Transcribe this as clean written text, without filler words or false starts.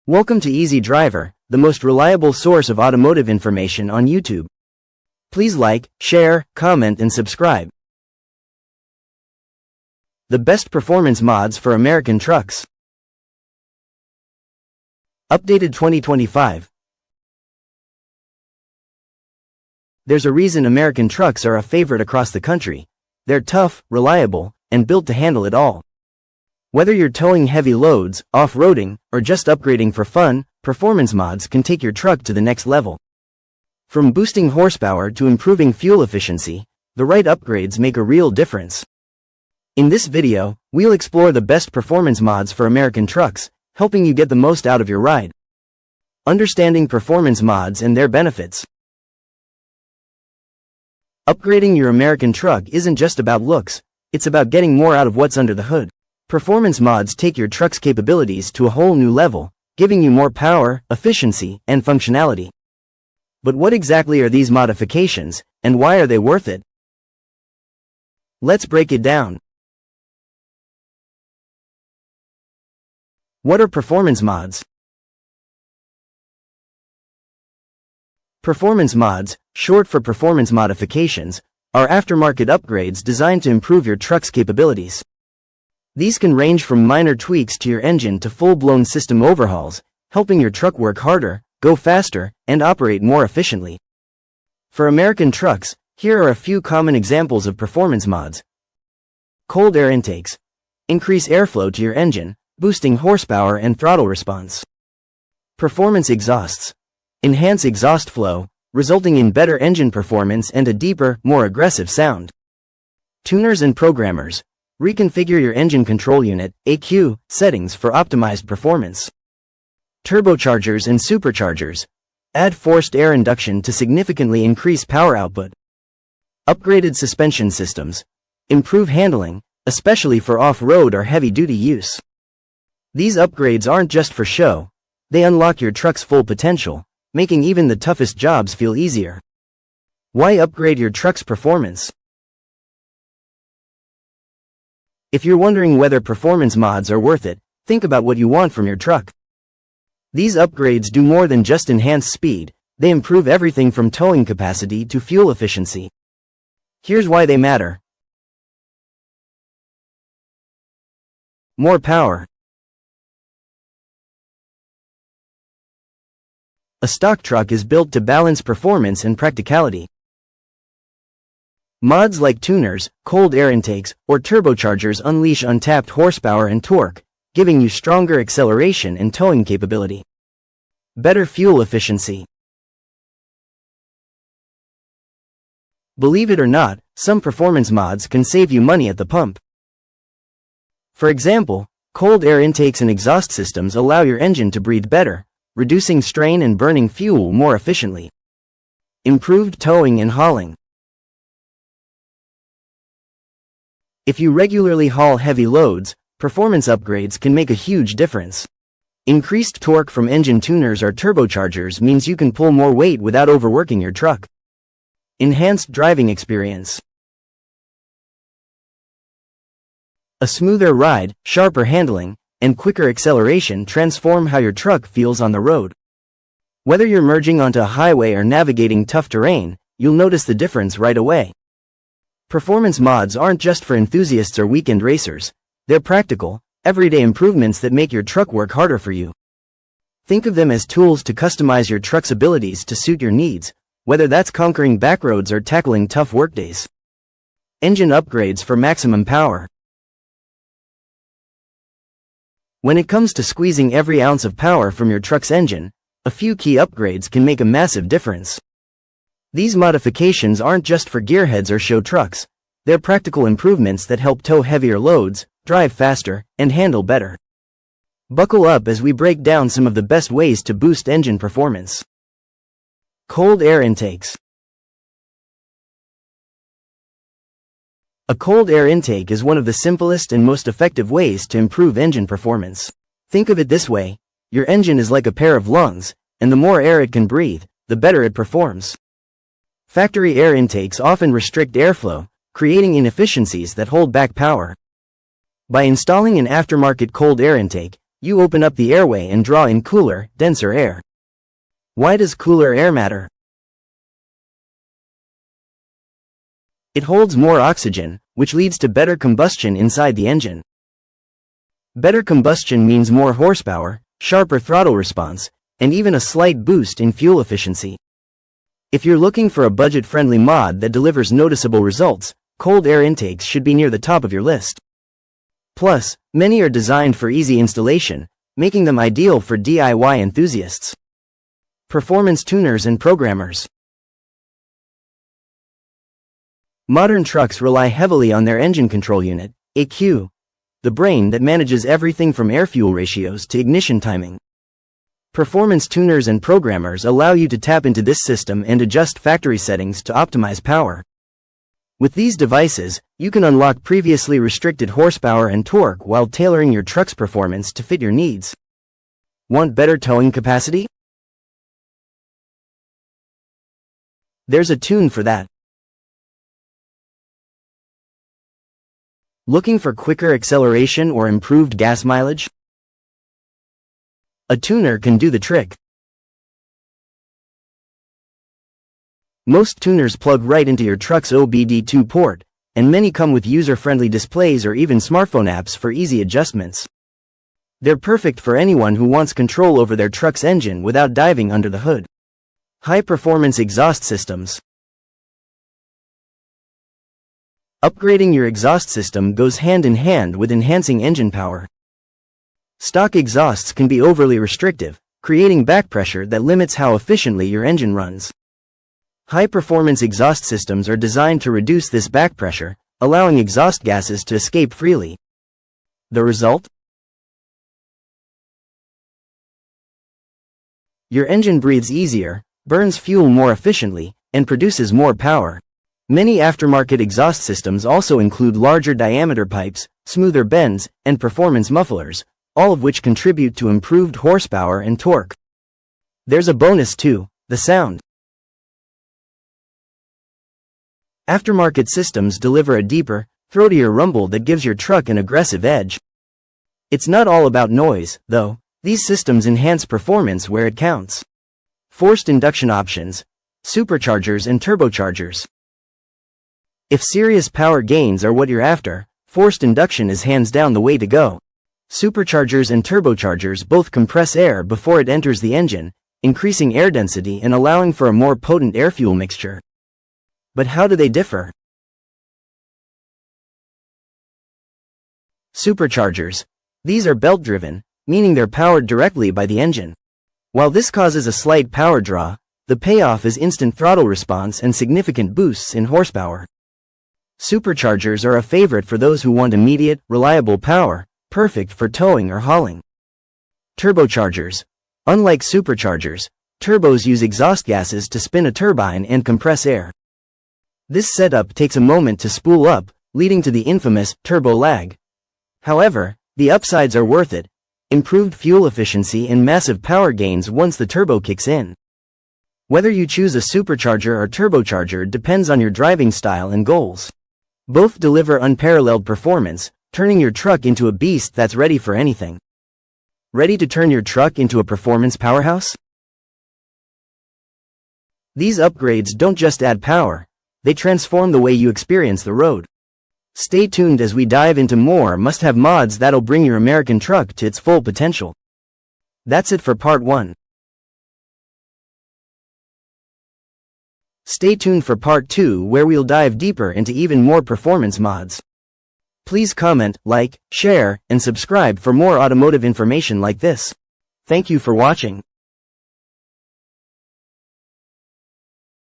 Welcome to Easy Driver, the most reliable source of automotive information on YouTube. Please like, share, comment and subscribe. The best performance mods for American trucks. Updated 2025. There's a reason American trucks are a favorite across the country. They're tough, reliable, and built to handle it all. Whether you're towing heavy loads, off-roading, or just upgrading for fun, performance mods can take your truck to the next level. From boosting horsepower to improving fuel efficiency, the right upgrades make a real difference. In this video, we'll explore the best performance mods for American trucks, helping you get the most out of your ride. Understanding performance mods and their benefits. Upgrading your American truck isn't just about looks, it's about getting more out of what's under the hood. Performance mods take your truck's capabilities to a whole new level, giving you more power, efficiency, and functionality. But what exactly are these modifications, and why are they worth it? Let's break it down. What are performance mods? Performance mods, short for performance modifications, are aftermarket upgrades designed to improve your truck's capabilities. These can range from minor tweaks to your engine to full-blown system overhauls, helping your truck work harder, go faster, and operate more efficiently. For American trucks, here are a few common examples of performance mods. Cold air intakes. Increase airflow to your engine, boosting horsepower and throttle response. Performance exhausts. Enhance exhaust flow, resulting in better engine performance and a deeper, more aggressive sound. Tuners and programmers. Reconfigure your engine control unit (EQ) settings for optimized performance. Turbochargers and superchargers. Add forced air induction to significantly increase power output. Upgraded suspension systems. Improve handling, especially for off-road or heavy-duty use. These upgrades aren't just for show. They unlock your truck's full potential, making even the toughest jobs feel easier. Why upgrade your truck's performance? If you're wondering whether performance mods are worth it, think about what you want from your truck. These upgrades do more than just enhance speed, they improve everything from towing capacity to fuel efficiency. Here's why they matter. More power. A stock truck is built to balance performance and practicality. Mods like tuners, cold air intakes, or turbochargers unleash untapped horsepower and torque, giving you stronger acceleration and towing capability. Better fuel efficiency. Believe it or not, some performance mods can save you money at the pump. For example, cold air intakes and exhaust systems allow your engine to breathe better, reducing strain and burning fuel more efficiently. Improved towing and hauling. If you regularly haul heavy loads, performance upgrades can make a huge difference. Increased torque from engine tuners or turbochargers means you can pull more weight without overworking your truck. Enhanced driving experience. A smoother ride, sharper handling, and quicker acceleration transform how your truck feels on the road. Whether you're merging onto a highway or navigating tough terrain, you'll notice the difference right away. Performance mods aren't just for enthusiasts or weekend racers. They're practical, everyday improvements that make your truck work harder for you. Think of them as tools to customize your truck's abilities to suit your needs, whether that's conquering backroads or tackling tough workdays. Engine upgrades for maximum power. When it comes to squeezing every ounce of power from your truck's engine, a few key upgrades can make a massive difference. These modifications aren't just for gearheads or show trucks. They're practical improvements that help tow heavier loads, drive faster, and handle better. Buckle up as we break down some of the best ways to boost engine performance. Cold air intakes. A cold air intake is one of the simplest and most effective ways to improve engine performance. Think of it this way: your engine is like a pair of lungs, and the more air it can breathe, the better it performs. Factory air intakes often restrict airflow, creating inefficiencies that hold back power. By installing an aftermarket cold air intake, you open up the airway and draw in cooler, denser air. Why does cooler air matter? It holds more oxygen, which leads to better combustion inside the engine. Better combustion means more horsepower, sharper throttle response, and even a slight boost in fuel efficiency. If you're looking for a budget-friendly mod that delivers noticeable results, cold air intakes should be near the top of your list. Plus, many are designed for easy installation, making them ideal for DIY enthusiasts. Performance tuners and programmers. Modern trucks rely heavily on their engine control unit, ECU, the brain that manages everything from air-fuel ratios to ignition timing. Performance tuners and programmers allow you to tap into this system and adjust factory settings to optimize power. With these devices, you can unlock previously restricted horsepower and torque while tailoring your truck's performance to fit your needs. Want better towing capacity? There's a tune for that. Looking for quicker acceleration or improved gas mileage? A tuner can do the trick. Most tuners plug right into your truck's OBD2 port, and many come with user-friendly displays or even smartphone apps for easy adjustments. They're perfect for anyone who wants control over their truck's engine without diving under the hood. High-performance exhaust systems. Upgrading your exhaust system goes hand in hand with enhancing engine power. Stock exhausts can be overly restrictive, creating back pressure that limits how efficiently your engine runs. High-performance exhaust systems are designed to reduce this back pressure, allowing exhaust gases to escape freely. The result? Your engine breathes easier, burns fuel more efficiently, and produces more power. Many aftermarket exhaust systems also include larger diameter pipes, smoother bends, and performance mufflers, all of which contribute to improved horsepower and torque. There's a bonus too, the sound. Aftermarket systems deliver a deeper, throatier rumble that gives your truck an aggressive edge. It's not all about noise, though. These systems enhance performance where it counts. Forced induction options, superchargers and turbochargers. If serious power gains are what you're after, forced induction is hands down the way to go. Superchargers and turbochargers both compress air before it enters the engine, increasing air density and allowing for a more potent air-fuel mixture. But how do they differ? Superchargers. These are belt-driven, meaning they're powered directly by the engine. While this causes a slight power draw, the payoff is instant throttle response and significant boosts in horsepower. Superchargers are a favorite for those who want immediate, reliable power, perfect for towing or hauling. Turbochargers. Unlike superchargers, turbos use exhaust gases to spin a turbine and compress air. This setup takes a moment to spool up, leading to the infamous turbo lag. However, the upsides are worth it: improved fuel efficiency and massive power gains once the turbo kicks in. Whether you choose a supercharger or turbocharger depends on your driving style and goals. Both deliver unparalleled performance, turning your truck into a beast that's ready for anything. Ready to turn your truck into a performance powerhouse? These upgrades don't just add power, they transform the way you experience the road. Stay tuned as we dive into more must-have mods that'll bring your American truck to its full potential. That's it for part 1. Stay tuned for part 2, where we'll dive deeper into even more performance mods. Please comment, like, share, and subscribe for more automotive information like this. Thank you for watching.